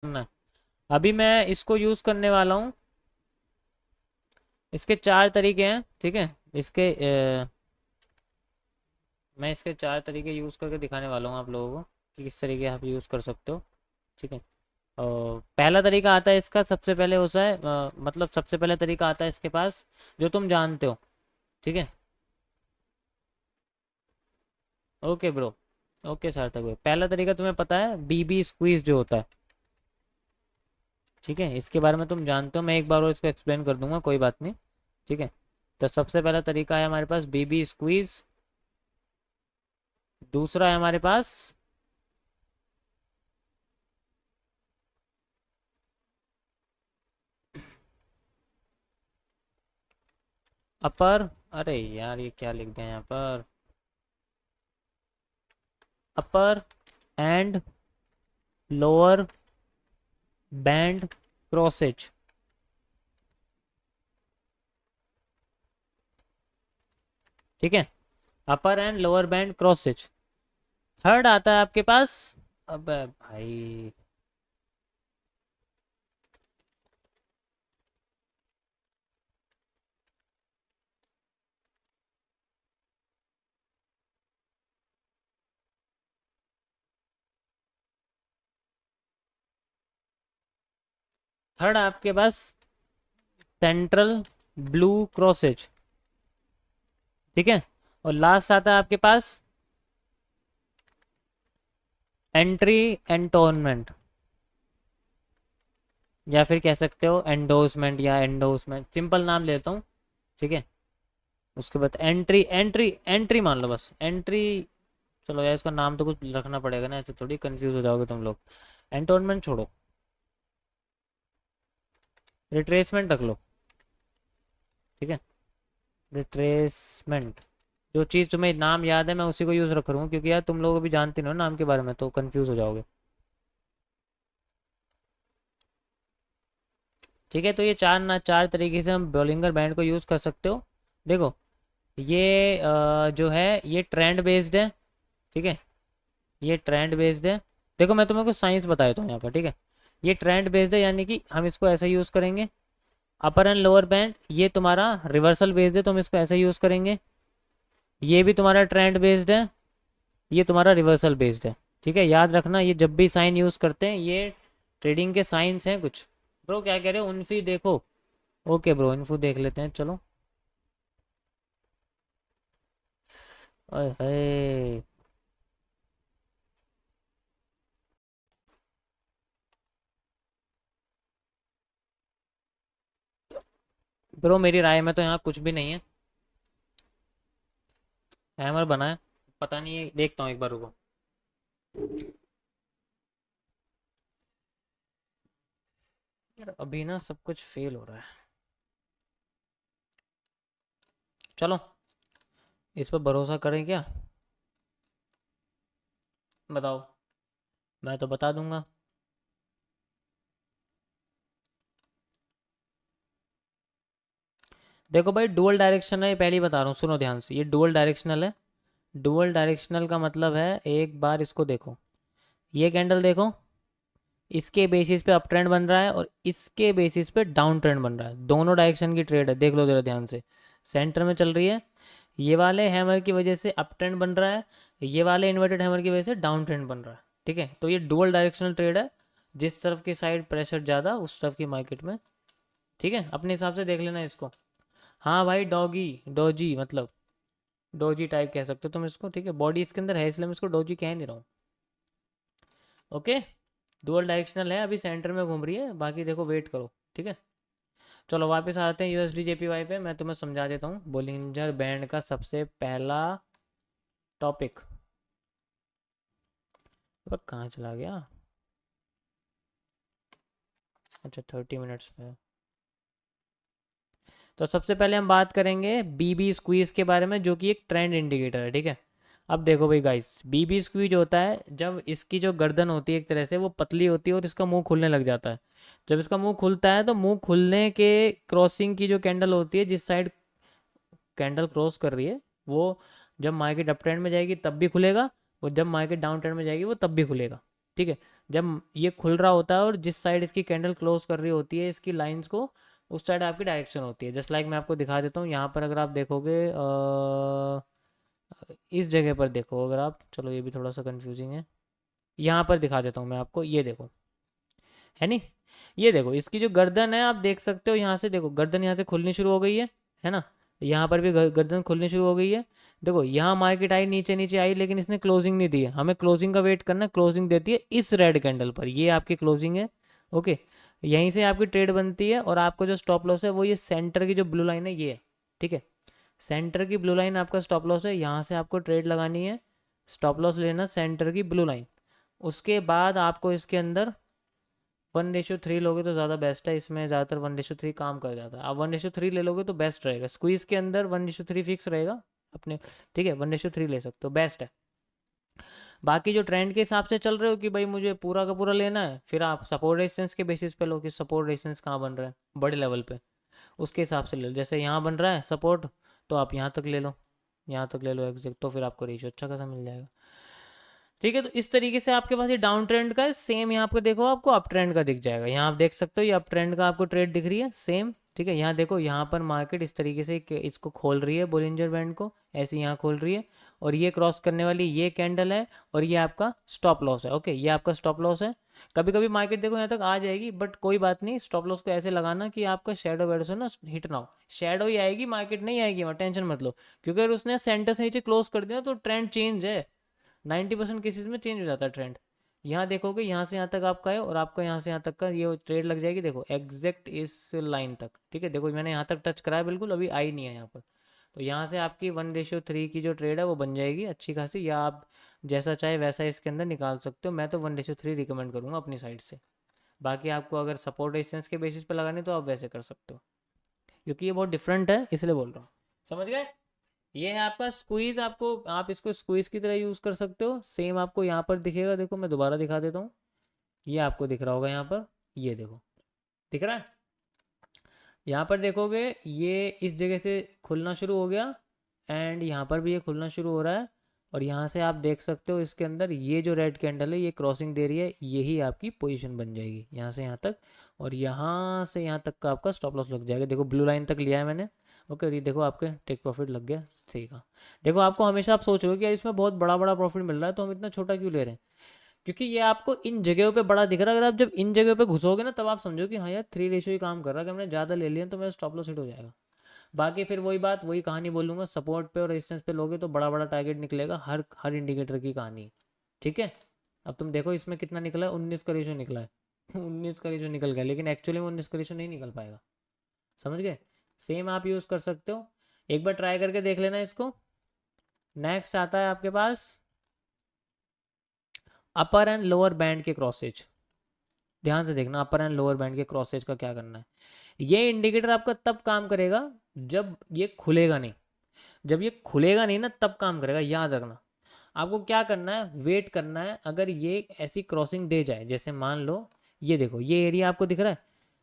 करना है। अभी मैं इसको यूज़ करने वाला हूँ। इसके चार तरीके हैं, ठीक है। इसके मैं इसके चार तरीके यूज़ करके दिखाने वाला हूँ आप लोगों को कि किस तरीके आप यूज़ कर सकते हो, ठीक है। और पहला तरीका आता है इसका, सबसे पहले होता है मतलब सबसे पहला तरीका आता है इसके पास जो तुम जानते हो, ठीक है। ओके ब्रो, ओके सार्थक भाई, पहला तरीका तुम्हें पता है बीबी स्क्वीज जो होता है, ठीक है। इसके बारे में तुम जानते हो, मैं एक बार और इसको एक्सप्लेन कर दूंगा, कोई बात नहीं, ठीक है। तो सबसे पहला तरीका है हमारे पास बीबी स्क्वीज। दूसरा है हमारे पास अपर, अरे यार ये क्या लिख दिया यहाँ पर, upper and lower band crosses, ठीक है। Upper and lower band crosses. Third आता है आपके पास, अब भाई थर्ड आपके पास सेंट्रल ब्लू क्रॉसेज, ठीक है। और लास्ट आता है आपके पास एंट्री एंटोनमेंट, या फिर कह सकते हो एंडोसमेंट या एंडोसमेंट, सिंपल नाम लेता हूँ, ठीक है। उसके बाद एंट्री एंट्री एंट्री मान लो, बस एंट्री। चलो यार इसका नाम तो कुछ रखना पड़ेगा ना, ऐसे थोड़ी कंफ्यूज हो जाओगे तुम लोग। एंटोनमेंट छोड़ो, रिट्रेसमेंट रख लो, ठीक है। रिट्रेसमेंट, जो चीज़ तुम्हें नाम याद है मैं उसी को यूज़ रख रहा हूँ, क्योंकि यार तुम लोग भी जानते नहीं हो नाम के बारे में, तो कंफ्यूज हो जाओगे, ठीक है। तो ये चार तरीके से हम बॉलिंगर बैंड को यूज़ कर सकते हो। देखो ये जो है ये ट्रेंड बेस्ड है, ठीक है। ये ट्रेंड बेस्ड है। देखो मैं तुम्हें कुछ साइंस बताता हूँ यहाँ पर, ठीक है। ये ट्रेंड बेस्ड है, यानी कि हम इसको ऐसे यूज़ करेंगे। अपर एंड लोअर बैंड ये तुम्हारा रिवर्सल बेस्ड है, तो हम इसको ऐसे यूज़ करेंगे। ये भी तुम्हारा ट्रेंड बेस्ड है, ये तुम्हारा रिवर्सल बेस्ड है, ठीक है। याद रखना ये जब भी साइन यूज़ करते हैं ये ट्रेडिंग के साइंस हैं कुछ। ब्रो क्या कह रहे हो, उनफी देखो। ओके ब्रो, इन्फो देख लेते हैं, चलो। ओए होए। ब्रो मेरी राय में तो यहाँ कुछ भी नहीं है, हैमर बना है, पता नहीं है, देखता हूँ एक बार, रुको। यार अभी ना सब कुछ फेल हो रहा है, चलो इस पर भरोसा करें क्या, बताओ। मैं तो बता दूंगा। देखो भाई डुअल डायरेक्शन है, ये पहले ही बता रहा हूँ, सुनो ध्यान से, ये डुअल डायरेक्शनल है। डुअल डायरेक्शनल का मतलब है, एक बार इसको देखो, ये कैंडल देखो, इसके बेसिस पे अप ट्रेंड बन रहा है और इसके बेसिस पे डाउन ट्रेंड बन रहा है, दोनों डायरेक्शन की ट्रेड है, देख लो जरा ध्यान से। सेंटर में चल रही है, ये वाले हैमर की वजह से अप ट्रेंड बन रहा है, ये वाले इन्वर्टेड हैमर की वजह से डाउन ट्रेंड बन रहा है, ठीक है। तो ये डुअल डायरेक्शनल ट्रेड है, जिस तरफ की साइड प्रेशर ज़्यादा उस तरफ की मार्केट में, ठीक है। अपने हिसाब से देख लेना इसको। हाँ भाई डॉगी, डोजी मतलब डोजी टाइप कह सकते हो तुम इसको, ठीक है। बॉडी इसके अंदर है इसलिए मैं इसको डोजी कह नहीं रहा हूँ, ओके। डुअल डायरेक्शनल है, अभी सेंटर में घूम रही है, बाकी देखो वेट करो, ठीक है। चलो वापस आते हैं यूएसडी जेपीवाई पे, मैं तुम्हें समझा देता हूँ बोलिंजर बैंड का सबसे पहला टॉपिक। अब कहाँ चला गया, अच्छा 30 मिनट्स में। तो सबसे पहले हम बात करेंगे बीबी स्क्वीज के बारे में, जो कि एक ट्रेंड इंडिकेटर है, ठीक है। अब देखो भाई गाइस, बीबी स्क्वीज होता है जब इसकी जो गर्दन होती है एक तरह से वो पतली होती है और इसका मुंह खुलने लग जाता है। जब इसका मुंह खुलता है तो मुंह खुलने के क्रॉसिंग की जो कैंडल होती है, जिस साइड कैंडल क्रॉस कर रही है, वो जब मार्केट अप ट्रेंड में जाएगी तब भी खुलेगा, और जब मार्केट डाउन ट्रेंड में जाएगी वो तब भी खुलेगा, ठीक है। जब ये खुल रहा होता है और जिस साइड इसकी कैंडल क्लोज कर रही होती है इसकी लाइंस को, उस साइड आपकी डायरेक्शन होती है। जस्ट लाइक मैं आपको दिखा देता हूँ यहाँ पर, अगर आप देखोगे इस जगह पर देखो अगर आप, चलो ये भी थोड़ा सा कंफ्यूजिंग है, यहाँ पर दिखा देता हूँ मैं आपको, ये देखो, है नहीं, ये देखो इसकी जो गर्दन है आप देख सकते हो, यहाँ से देखो गर्दन यहाँ से खुलनी शुरू हो गई है ना, यहाँ पर भी गर्दन खुलनी शुरू हो गई है। देखो यहाँ मार्केट आई, नीचे नीचे आई, लेकिन इसने क्लोजिंग नहीं दी है, हमें क्लोजिंग का वेट करना है। क्लोजिंग देती है इस रेड कैंडल पर, ये आपकी क्लोजिंग है। ओके, यहीं से आपकी ट्रेड बनती है और आपको जो स्टॉप लॉस है वो ये सेंटर की जो ब्लू लाइन है ये है, ठीक है, सेंटर की ब्लू लाइन आपका स्टॉप लॉस है, यहाँ से आपको ट्रेड लगानी है, स्टॉप लॉस लेना सेंटर की ब्लू लाइन। उसके बाद आपको इसके अंदर 1:3 लोगे तो ज़्यादा बेस्ट है, इसमें ज़्यादातर 1:3 काम कर जाता है। आप 1:3 ले लोगे तो बेस्ट रहेगा, स्क्वीज़ के अंदर 1:3 फिक्स रहेगा अपने, ठीक है, 1:3 ले सकते हो, बेस्ट है। बाकी जो ट्रेंड के हिसाब से चल रहे हो कि भाई मुझे पूरा का पूरा लेना है, फिर आप सपोर्ट रेजिस्टेंस के बेसिस पे लो कि सपोर्ट रेजिस्टेंस कहाँ बन रहा है बड़े लेवल पे, उसके हिसाब से ले लो। जैसे यहाँ बन रहा है सपोर्ट तो आप यहाँ तक ले लो, यहाँ तक ले लो एग्जैक्ट, तो फिर आपको रेशियो अच्छा खासा मिल जाएगा। ठीक है, तो इस तरीके से आपके पास ये डाउन ट्रेंड का है, सेम यहाँ पे देखो आपको अप ट्रेंड का दिख जाएगा। यहाँ आप देख सकते हो ये अप ट्रेंड का आपको ट्रेड दिख रही है सेम, ठीक है। यहाँ देखो यहाँ पर मार्केट इस तरीके से इसको खोल रही है, बोलिंजर बैंड को ऐसे यहाँ खोल रही है, और ये क्रॉस करने वाली ये कैंडल है, और ये आपका स्टॉप लॉस है। ओके, ये आपका स्टॉप लॉस है। कभी कभी मार्केट देखो यहाँ तक आ जाएगी, बट कोई बात नहीं, स्टॉप लॉस को ऐसे लगाना कि आपका शेडो वेडो से ना हिट ना हो, शेडो ही आएगी, मार्केट नहीं आएगी, वहाँ टेंशन मत लो, क्योंकि अगर उसने सेंटर से नीचे क्लोज कर दिया तो ट्रेंड चेंज है, 90% केसेस में चेंज हो जाता है ट्रेंड। यहाँ देखोगे यहाँ से यहाँ तक आपका है, और आपका यहाँ से यहाँ तक का ये ट्रेड लग जाएगी, देखो एग्जैक्ट इस लाइन तक, ठीक है। देखो मैंने यहाँ तक टच कराया, बिल्कुल अभी आई नहीं है यहाँ पर, तो यहाँ से आपकी 1:3 की जो ट्रेड है वो बन जाएगी अच्छी खासी, या आप जैसा चाहे वैसा इसके अंदर निकाल सकते हो। मैं तो 1:3 रिकमेंड करूँगा अपनी साइड से, बाकी आपको अगर सपोर्ट रेजिस्टेंस के बेसिस पे लगाने तो आप वैसे कर सकते हो, क्योंकि ये बहुत डिफरेंट है इसलिए बोल रहा हूँ। समझ गए? ये है आपका स्क्वीज, आपको आप इसको स्क्वीज की तरह यूज कर सकते हो। सेम आपको यहाँ पर दिखेगा, देखो मैं दोबारा दिखा देता हूँ, ये आपको दिख रहा होगा यहाँ पर, ये देखो दिख रहा है, यहाँ पर देखोगे ये इस जगह से खुलना शुरू हो गया, एंड यहाँ पर भी ये खुलना शुरू हो रहा है, और यहाँ से आप देख सकते हो इसके अंदर ये जो रेड कैंडल है ये क्रॉसिंग दे रही है, यही आपकी पोजीशन बन जाएगी यहाँ से यहाँ तक, और यहाँ से यहाँ तक का आपका स्टॉप लॉस लग जाएगा। देखो ब्लू लाइन तक लिया है मैंने, ओके, और ये देखो आपके टेक प्रॉफिट लग गया, ठीक है। देखो आपको हमेशा आप सोच रहे हो कि यार इसमें बहुत बड़ा बड़ा प्रॉफिट मिल रहा है तो हम इतना छोटा क्यों ले रहे हैं, क्योंकि ये आपको इन जगहों पे बड़ा दिख रहा है। अगर आप जब इन जगहों पे घुसोगे ना तब आप समझो कि हाँ यार 3 रेशियो ही काम कर रहा है, कि हमने ज़्यादा ले लिया तो मेरा स्टॉप लॉस हिट हो जाएगा। बाकी फिर वही बात वही कहानी बोलूँगा, सपोर्ट पे और रेजिस्टेंस पे लोगे तो बड़ा बड़ा टारगेट निकलेगा, हर हर इंडिकेटर की कहानी, ठीक है। अब तुम देखो इसमें कितना निकला है, 19 का रेशियो निकला है 19 का रेशियो निकल गया, लेकिन एक्चुअली में 19 का रेशियो नहीं निकल पाएगा, समझ गए। सेम आप यूज़ कर सकते हो, एक बार ट्राई करके देख लेना इसको। नेक्स्ट आता है आपके पास अपर एंड लोअर बैंड के क्रॉसेज। ध्यान से देखना, अपर एंड लोअर बैंड के क्रॉसेज का क्या करना है। ये इंडिकेटर आपका तब काम करेगा जब ये खुलेगा नहीं, जब ये खुलेगा नहीं ना तब काम करेगा, याद रखना। आपको क्या करना है, वेट करना है, अगर ये ऐसी क्रॉसिंग दे जाए, जैसे मान लो ये देखो ये एरिया आपको दिख रहा है,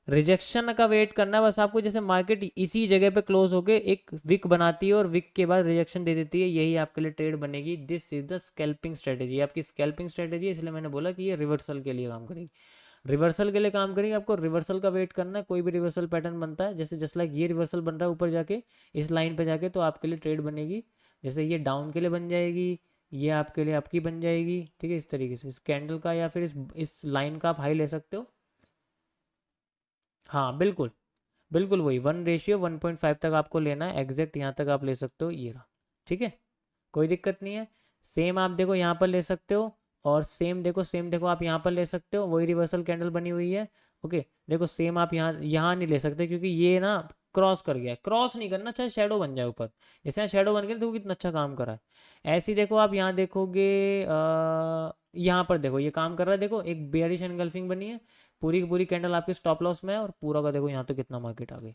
रिजेक्शन का वेट करना है बस आपको। जैसे मार्केट इसी जगह पे क्लोज होके एक विक बनाती है और विक के बाद रिजेक्शन दे देती है, यही आपके लिए ट्रेड बनेगी। This is the scalping strategy, आपकी स्कैल्पिंग स्ट्रेटेजी है, इसलिए मैंने बोला कि ये रिवर्सल के लिए काम करेगी, रिवर्सल के लिए काम करेगी। आपको रिवर्सल का वेट करना है, कोई भी रिवर्सल पैटर्न बनता है, जैसे जस्ट लाइक ये रिवर्सल बन रहा है ऊपर जाके इस लाइन पे जाके, तो आपके लिए ट्रेड बनेगी। जैसे ये डाउन के लिए बन जाएगी, ये आपके लिए आपकी बन जाएगी, ठीक है। इस तरीके से इस कैंडल का या फिर इस लाइन का आप हाई ले सकते हो। हाँ बिल्कुल, बिल्कुल वही 1:1.5 तक आपको लेना है, एग्जैक्ट यहाँ तक आप ले सकते हो, ये रहा, ठीक है, कोई दिक्कत नहीं है। सेम आप देखो यहाँ पर ले सकते हो, और सेम देखो आप यहाँ पर ले सकते हो, वही रिवर्सल कैंडल बनी हुई है। ओके, देखो सेम आप यहाँ यहाँ नहीं ले सकते, क्योंकि ये ना क्रॉस कर गया है, क्रॉस नहीं करना, चाहे शेडो बन जाए ऊपर, जैसे यहाँ शेडो बन गया देखो कितना अच्छा काम करा है। ऐसे ही देखो आप यहाँ देखोगे यहाँ पर देखो ये काम कर रहा है, देखो एक बेयरिश एनगल्फिंग बनी है, पूरी की पूरी कैंडल आपकी स्टॉप लॉस में है, और पूरा का देखो यहाँ तो कितना मार्केट आ गई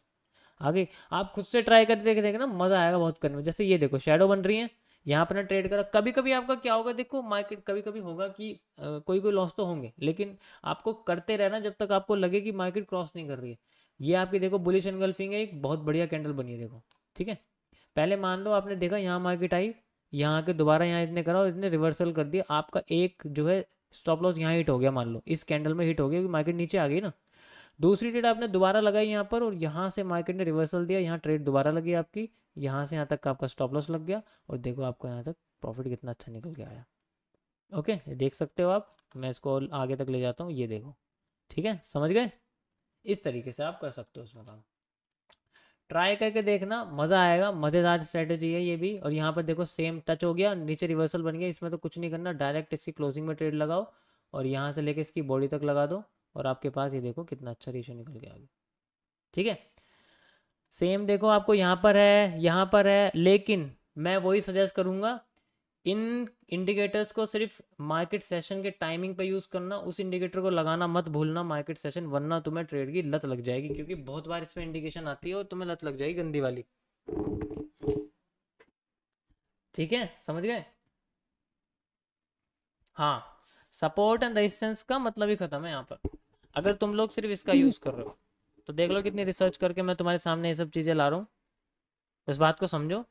आगे। आप खुद से ट्राई करके देखे ना, मजा आएगा बहुत करने में। जैसे ये देखो शेडो बन रही है, यहाँ पर ना ट्रेड करा, कभी कभी आपका क्या होगा, देखो मार्केट कभी कभी होगा कि कोई कोई लॉस तो होंगे, लेकिन आपको करते रहना जब तक आपको लगे कि मार्केट क्रॉस नहीं कर रही है। ये आपकी देखो बुलिश एनगल्फिंग है, एक बहुत बढ़िया कैंडल बनी है देखो, ठीक है। पहले मान लो आपने देखा यहाँ मार्केट आई, यहाँ के दोबारा यहाँ इतने करा और इतने रिवर्सल कर दिया, आपका एक जो है स्टॉप लॉस यहाँ हिट हो गया, मान लो इस कैंडल में हिट हो गया क्योंकि मार्केट नीचे आ गई ना। दूसरी ट्रेड आपने दोबारा लगाई यहाँ पर और यहाँ से मार्केट ने रिवर्सल दिया, यहाँ ट्रेड दोबारा लगी आपकी, यहाँ से यहाँ तक का आपका स्टॉप लॉस लग गया और देखो आपको यहाँ तक प्रॉफिट कितना अच्छा निकल के आया। ओके, देख सकते हो आप, मैं इसको आगे तक ले जाता हूँ, ये देखो। ठीक है, समझ गए? इस तरीके से आप कर सकते हो उसमें काम। ट्राई करके देखना, मज़ा आएगा, मज़ेदार स्ट्रेटेजी है ये भी। और यहाँ पर देखो सेम टच हो गया, नीचे रिवर्सल बन गया, इसमें तो कुछ नहीं करना, डायरेक्ट इसकी क्लोजिंग में ट्रेड लगाओ और यहाँ से लेके इसकी बॉडी तक लगा दो और आपके पास ये देखो कितना अच्छा रेशियो निकल के आ गया। ठीक है, सेम देखो आपको यहाँ पर है, यहाँ पर है, लेकिन मैं वही सजेस्ट करूँगा, इन इंडिकेटर्स को सिर्फ मार्केट सेशन के टाइमिंग पे यूज़ करना, उस इंडिकेटर को लगाना मत भूलना मार्केट सेशन, वरना तुम्हें ट्रेड की लत लग जाएगी, क्योंकि बहुत बार इसमें इंडिकेशन आती है और तुम्हें लत लग जाएगी गंदी वाली। ठीक है, समझ गए? हाँ, सपोर्ट एंड रेजिस्टेंस का मतलब ही खत्म है यहाँ पर, अगर तुम लोग सिर्फ इसका यूज़ कर रहे हो तो। देख लो कितनी रिसर्च करके मैं तुम्हारे सामने ये सब चीज़ें ला रहा हूँ, इस बात को समझो।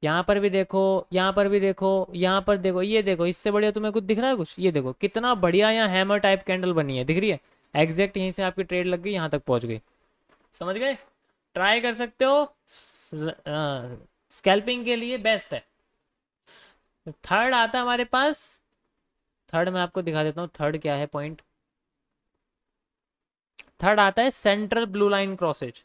यहाँ पर भी देखो, यहाँ पर भी देखो, यहाँ पर देखो, ये देखो, इससे बढ़िया तुम्हें कुछ दिख रहा है कुछ? ये देखो कितना बढ़िया यहाँ हैमर टाइप कैंडल बनी है, दिख रही है? एग्जैक्ट यहीं से आपकी ट्रेड लग गई, यहाँ तक पहुँच गई। समझ गए? ट्राई कर सकते हो, स्कैल्पिंग के लिए बेस्ट है। थर्ड आता है हमारे पास, थर्ड मैं आपको दिखा देता हूँ, थर्ड क्या है पॉइंट। थर्ड आता है सेंट्रल ब्लू लाइन क्रॉसेज।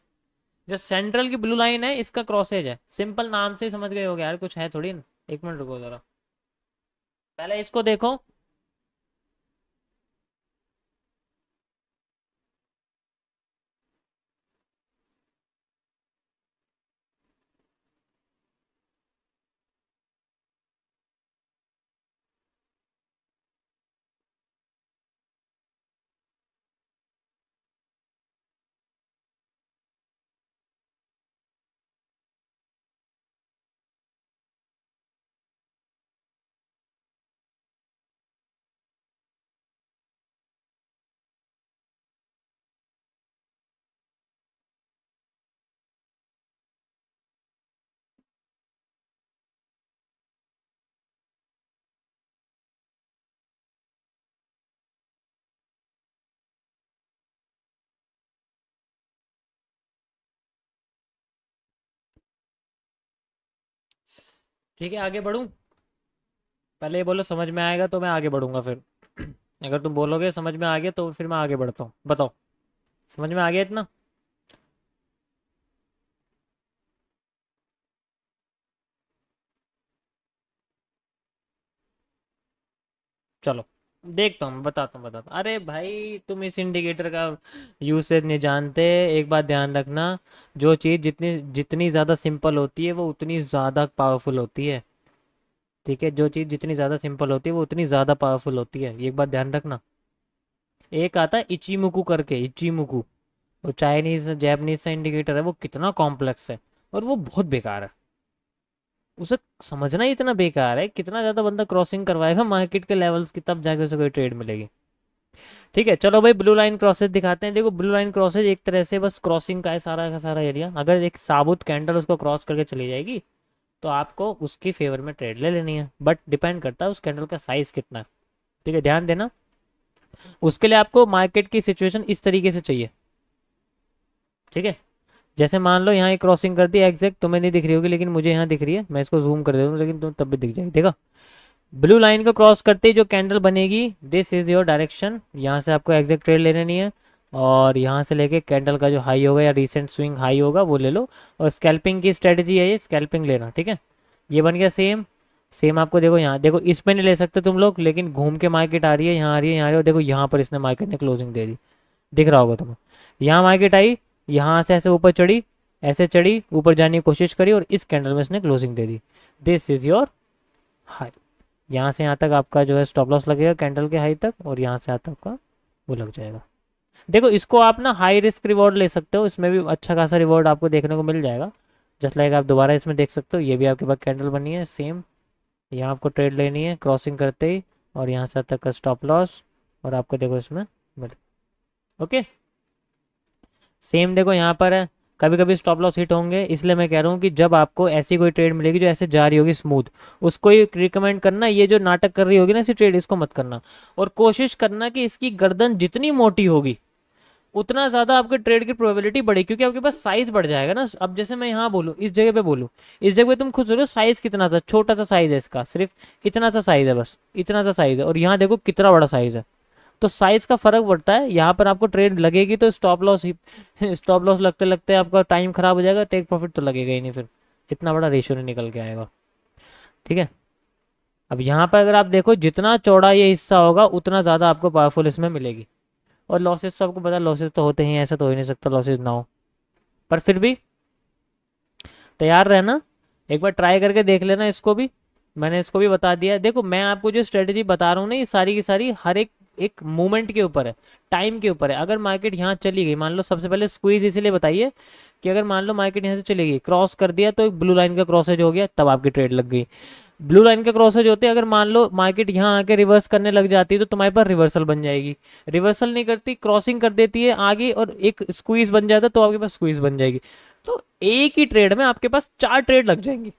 जो सेंट्रल की ब्लू लाइन है इसका क्रॉसेज है, सिंपल नाम से समझ गए हो गया यार, कुछ है थोड़ी ना। एक मिनट रुको जरा, पहले इसको देखो। ठीक है, आगे बढ़ूं? पहले ये बोलो समझ में आएगा तो मैं आगे बढ़ूंगा फिर। अगर तुम बोलोगे समझ में आ गया तो फिर मैं आगे बढ़ता हूँ, बताओ समझ में आ गया इतना? चलो देखता हूँ, बताता हूँ। अरे भाई तुम इस इंडिकेटर का यूसेज नहीं जानते, एक बात ध्यान रखना, जो चीज़ जितनी जितनी ज़्यादा सिंपल होती है वो उतनी ज़्यादा पावरफुल होती है। ठीक है, जो चीज़ जितनी ज़्यादा सिंपल होती है वो उतनी ज़्यादा पावरफुल होती है, ये एक बात ध्यान रखना। एक आता है इचीमुकू करके, इचीमुकू, वो चाइनीज जैपनीज सा इंडिकेटर है, वो कितना कॉम्प्लेक्स है और वो बहुत बेकार है, उसे समझना ही इतना बेकार है, कितना ज़्यादा बंदा क्रॉसिंग करवाएगा मार्केट के लेवल्स की तब जाके उसे कोई ट्रेड मिलेगी। ठीक है, चलो भाई ब्लू लाइन क्रॉसेज दिखाते हैं। देखो ब्लू लाइन क्रॉसेज एक तरह से बस क्रॉसिंग का है सारा का सारा एरिया, अगर एक साबुत कैंडल उसको क्रॉस करके चली जाएगी तो आपको उसकी फेवर में ट्रेड ले लेनी है, बट डिपेंड करता है उस कैंडल का साइज कितना है। ठीक है, ध्यान देना, उसके लिए आपको मार्केट की सिचुएशन इस तरीके से चाहिए। ठीक है, जैसे मान लो यहाँ एक क्रॉसिंग कर दी एग्जैक्ट, तुम्हें नहीं दिख रही होगी लेकिन मुझे यहाँ दिख रही है, मैं इसको जूम कर देता हूँ लेकिन तुम तब भी दिख जाएगी। देखा, ब्लू लाइन को क्रॉस करते ही जो कैंडल बनेगी, दिस इज योर डायरेक्शन, यहाँ से आपको एग्जैक्ट ट्रेड ले लेनी है और यहाँ से लेके कैंडल का जो हाई होगा या रिसेंट स्विंग हाई होगा वो ले लो, और स्कैल्पिंग की स्ट्रेटजी है ये, स्कैल्पिंग लेना। ठीक है, ये बन गया सेम। सेम आपको देखो यहाँ देखो, इसमें नहीं ले सकते तुम लोग, लेकिन घूम के मार्केट आ रही है, यहाँ आ रही है, यहाँ आ रही है, और देखो यहाँ पर इसने मार्केट ने क्लोजिंग दे दी, दिख रहा होगा तुम्हें। यहाँ मार्केट आई, यहाँ से ऐसे ऊपर चढ़ी, ऐसे चढ़ी, ऊपर जाने की कोशिश करी और इस कैंडल में इसने closing they the, this is your high. यहाँ से यहाँ तक आपका जो है स्टॉप लॉस लगेगा कैंडल के हाई तक, और यहाँ से यहाँ तक आपका वो लग जाएगा। देखो इसको आप ना हाई रिस्क रिवॉर्ड ले सकते हो, इसमें भी अच्छा खासा रिवॉर्ड आपको देखने को मिल जाएगा। जस्ट लाइक आप दोबारा इसमें देख सकते हो, ये भी आपके पास कैंडल बनी है सेम, यहाँ आपको ट्रेड लेनी है क्रॉसिंग करते ही, और यहाँ से तक का स्टॉप लॉस, और आपको देखो इसमें मिल। ओके, सेम देखो यहाँ पर है, कभी कभी स्टॉप लॉस हिट होंगे, इसलिए मैं कह रहा हूँ कि जब आपको ऐसी कोई ट्रेड मिलेगी जो ऐसे जा रही होगी स्मूथ, उसको ही रिकमेंड करना। ये जो नाटक कर रही होगी ना इसी ट्रेड, इसको मत करना। और कोशिश करना कि इसकी गर्दन जितनी मोटी होगी उतना ज़्यादा आपके ट्रेड की प्रोबेबिलिटी बढ़ेगी, क्योंकि आपके पास साइज बढ़ जाएगा ना। अब जैसे मैं यहाँ बोलूँ, इस जगह पे बोलूँ, इस जगह पे तुम खुद सोचो साइज कितना सा छोटा सा साइज है इसका, सिर्फ इतना सा साइज है, बस इतना सा साइज है, और यहाँ देखो कितना बड़ा साइज है। तो साइज का फर्क पड़ता है। यहाँ पर आपको ट्रेड लगेगी तो स्टॉप लॉस ही स्टॉप लॉस लगते लगते आपका टाइम खराब हो जाएगा, टेक प्रॉफिट तो लगेगा ही नहीं, फिर इतना बड़ा रेशियो नहीं निकल के आएगा। ठीक है। अब यहाँ पर अगर आप देखो जितना चौड़ा ये हिस्सा होगा उतना ज़्यादा आपको पावरफुल इसमें मिलेगी। और लॉसेस तो आपको पता, लॉसेस तो होते ही हैं, ऐसा तो हो ही नहीं सकता लॉसेस ना हो। पर फिर भी तैयार रहना, एक बार ट्राई करके देख लेना इसको भी। मैंने इसको भी बता दिया है। देखो मैं आपको जो स्ट्रेटजी बता रहा हूँ ना, ये सारी की सारी हर एक एक मूवमेंट के ऊपर है, टाइम के ऊपर है। अगर मार्केट यहाँ चली गई, मान लो सबसे पहले स्क्वीज इसीलिए बताइए कि अगर मान लो मार्केट यहाँ से चली गई, क्रॉस कर दिया तो एक ब्लू लाइन का क्रॉसेज हो गया, तब आपकी ट्रेड लग गई। ब्लू लाइन के क्रॉसेज होते हैं, अगर मान लो मार्केट यहाँ आके रिवर्स करने लग जाती है तो तुम्हारे पास रिवर्सल बन जाएगी। रिवर्सल नहीं करती, क्रॉसिंग कर देती है आगे और एक स्क्वीज बन जाता है, तो आपके पास स्क्वीज बन जाएगी। तो एक ही ट्रेड में आपके पास 4 ट्रेड लग जाएंगी,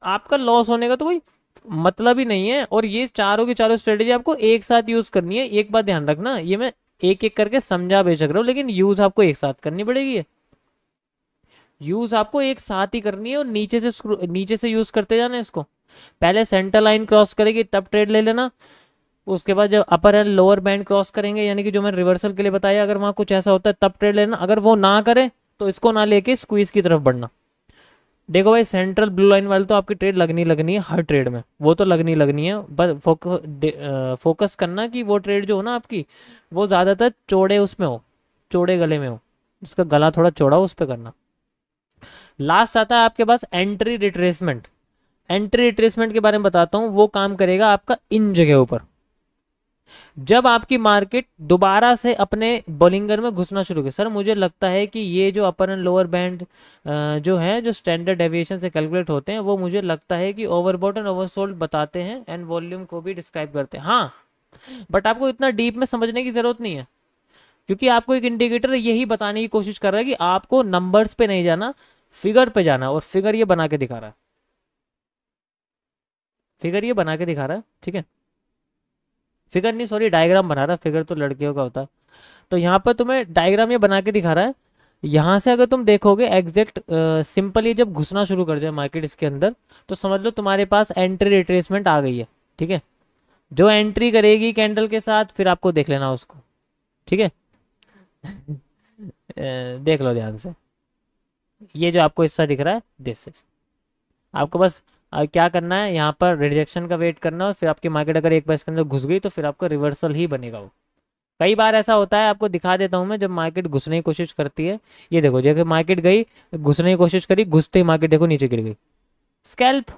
आपका लॉस होने का तो कोई मतलब ही नहीं है। और ये चारों की चारों स्ट्रेटेजी आपको एक साथ यूज करनी है। एक बात ध्यान रखना, ये मैं एक एक करके समझा बेचक रहा हूँ, लेकिन यूज आपको एक साथ करनी पड़ेगी। यूज आपको एक साथ ही करनी है और नीचे से यूज करते जाना इसको। पहले सेंटर लाइन क्रॉस करेगी तब ट्रेड ले लेना। उसके बाद जब अपर एंड लोअर बैंड क्रॉस करेंगे, यानी कि जो मैंने रिवर्सल के लिए बताया, अगर वहां कुछ ऐसा होता है तब ट्रेड लेना। अगर वो ना करे तो इसको ना लेके स्क्वीज की तरफ बढ़ना। देखो भाई, सेंट्रल ब्लू लाइन वाले तो आपकी ट्रेड लगनी है हर ट्रेड में, वो तो लगनी है। बस फोकस करना कि वो ट्रेड जो हो ना आपकी, वो ज़्यादातर चौड़े उसमें हो, चौड़े गले में हो, जिसका गला थोड़ा चौड़ा हो, उस पर करना। लास्ट आता है आपके पास एंट्री रिट्रेसमेंट। एंट्री रिट्रेसमेंट के बारे में बताता हूँ, वो काम करेगा आपका इन जगह ऊपर। जब आपकी मार्केट दोबारा से अपने बोलिंगर में घुसना शुरू करे, सर मुझे लगता है कि ये जो अपर एंड लोअर बैंड जो है, जो स्टैंडर्ड डेविएशन से कैलकुलेट होते हैं, वो मुझे लगता है कि ओवरबॉट एंड ओवरसोल्ड बताते हैं एंड वॉल्यूम को भी डिस्क्राइब करते हैं। हाँ, बट आपको इतना डीप में समझने की जरूरत नहीं है, क्योंकि आपको एक इंडिकेटर यही बताने की कोशिश कर रहा है कि आपको नंबर्स पे नहीं जाना, फिगर पे जाना। और फिगर ये बना के दिखा रहा है, फिगर ये बना के दिखा रहा है। ठीक है, फिगर नहीं, सॉरी, डायग्राम बना रहा है, फिगर तो लड़कियों का होता है। तो यहाँ पर तुम्हें डायग्राम ये बना के दिखा रहा है। यहाँ से अगर तुम देखोगे एग्जैक्ट सिंपली जब घुसना शुरू कर जाए मार्केट इसके अंदर, तो समझ लो तुम्हारे पास एंट्री रिट्रेसमेंट आ गई है। ठीक है, जो एंट्री करेगी कैंडल के साथ, फिर आपको देख लेना उसको। ठीक है देख लो ध्यान से, ये जो आपको हिस्सा दिख रहा है, दिस इज आपको बस क्या करना है, यहाँ पर रिजेक्शन का वेट करना है, और फिर आपकी मार्केट अगर एक बार इसके अंदर घुस गई तो फिर आपका रिवर्सल ही बनेगा वो। कई बार ऐसा होता है, आपको दिखा देता हूँ मैं, जब मार्केट घुसने की कोशिश करती है। ये देखो, जैसे मार्केट गई, घुसने की कोशिश करी, घुसते ही मार्केट देखो नीचे गिर गई। स्कैल्प,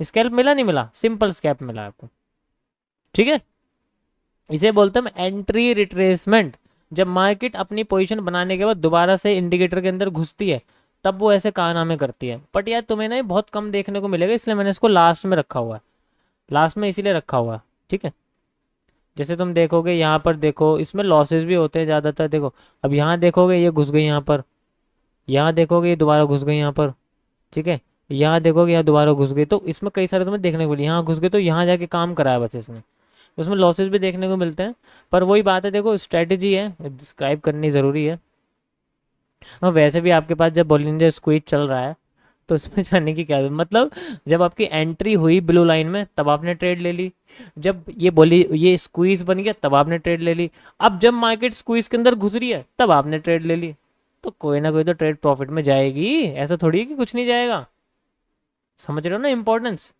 स्कैल्प मिला नहीं मिला, सिंपल स्कैल्प मिला आपको। ठीक है, इसे बोलते हैं एंट्री रिट्रेसमेंट। जब मार्केट अपनी पोजीशन बनाने के बाद दोबारा से इंडिकेटर के अंदर घुसती है, तब वो ऐसे कारनामे करती है। बट यार तुम्हें ना बहुत कम देखने को मिलेगा, इसलिए मैंने इसको लास्ट में रखा हुआ है, लास्ट में इसीलिए रखा हुआ है। ठीक है, जैसे तुम देखोगे यहाँ पर, देखो इसमें लॉसेस भी होते हैं ज़्यादातर। देखो अब यहाँ देखोगे ये घुस गई यहाँ पर, यहाँ देखोगे ये दोबारा घुस गई यहाँ पर। ठीक है, यहाँ देखोगे यहाँ दोबारा घुस गई, तो इसमें कई सारे तुम्हें देखने को मिले। यहाँ घुस गए तो यहाँ जाके काम कराया बस इसने, उसमें लॉसेस भी देखने को मिलते हैं। पर वही बात है, देखो स्ट्रैटेजी है, डिस्क्राइब करनी ज़रूरी है। और वैसे भी आपके पास जब बॉलिंजर स्क्वीज चल रहा है तो उसमें जाने की क्या मतलब, जब आपकी एंट्री हुई ब्लू लाइन में तब आपने ट्रेड ले ली, जब ये स्क्वीज बन गया तब आपने ट्रेड ले ली, अब जब मार्केट स्क्वीज के अंदर घुस रही है तब आपने ट्रेड ले ली। तो कोई ना कोई तो ट्रेड प्रॉफिट में जाएगी, ऐसा थोड़ी है कि कुछ नहीं जाएगा। समझ रहे हो ना इंपॉर्टेंस।